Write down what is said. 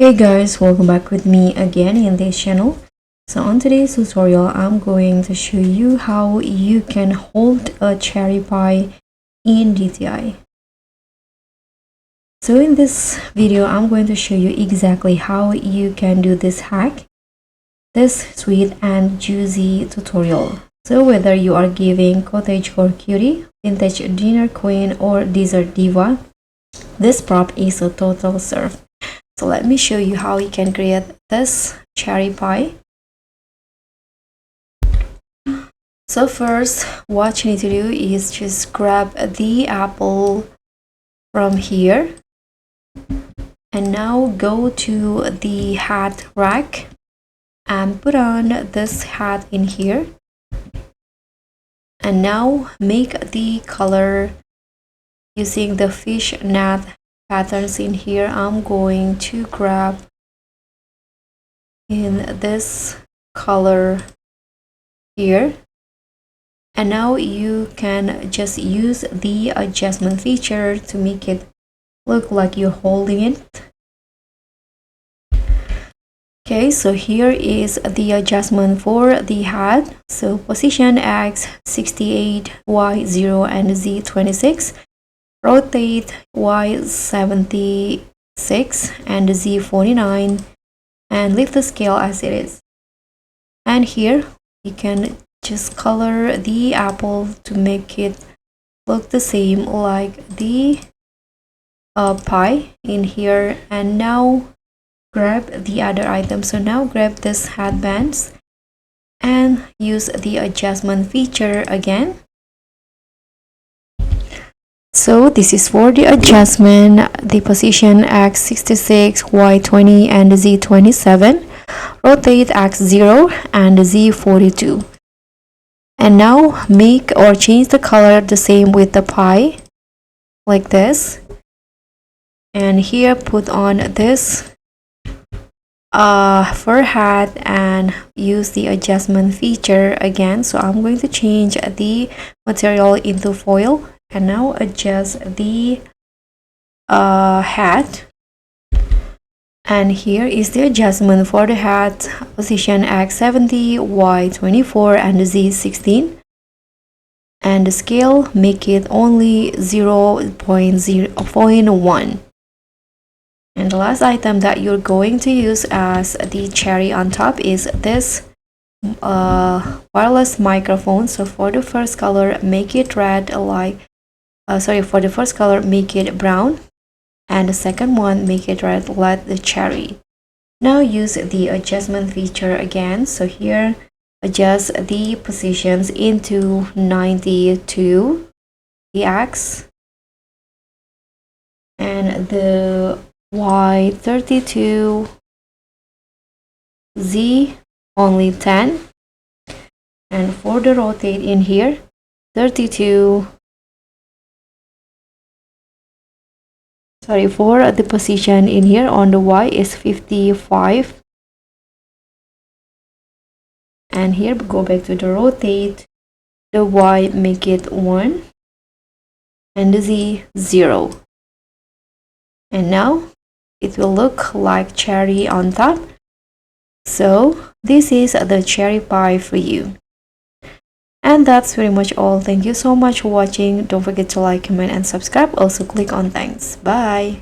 Hey guys, welcome back with me again in this channel. So on today's tutorial, I'm going to show you how you can hold a cherry pie in DTI. So in this video, I'm going to show you exactly how you can do this hack, this sweet and juicy tutorial. So whether you are giving cottagecore cutie, vintage dinner queen, or dessert diva, this prop is a total serve. So let me show you how you can create this cherry pie. So first, what you need to do is just grab the apple from here and now go to the hat rack and put on this hat in here, and now make the color using the fishnet patterns in here. I'm going to grab in this color here, and now you can just use the adjustment feature to make it look like you're holding it. Okay, so here is the adjustment for the hat. So position X 68, Y 0 and Z 26, rotate Y 76 and Z 49, and leave the scale as it is. And here you can just color the apple to make it look the same like the pie in here. And now grab the other item. So now grab this headbands and use the adjustment feature again. So this is for the adjustment, the position X 66, Y 20 and Z 27, rotate X 0 and Z 42. And now make or change the color the same with the pie like this. And here put on this fur hat and use the adjustment feature again. So I'm going to change the material into foil and now adjust the hat. And here is the adjustment for the hat, position X 70, Y 24 and Z 16, and the scale make it only 0.1. And the last item that you're going to use as the cherry on top is this wireless microphone. So for the first color, make it red for the first color, make it brown, and the second one, make it red like the cherry. Now use the adjustment feature again. So here, adjust the positions into 92, the X, and the Y 32, Z only 10, and for the rotate in here 32, for the position in here on the Y is 55, and here go back to the rotate, the Y make it 1 and the Z 0, and now it will look like cherry on top. So this is the cherry pie for you. And that's pretty much all. Thank you so much for watching. Don't forget to like, comment and subscribe. Also click on thanks. Bye.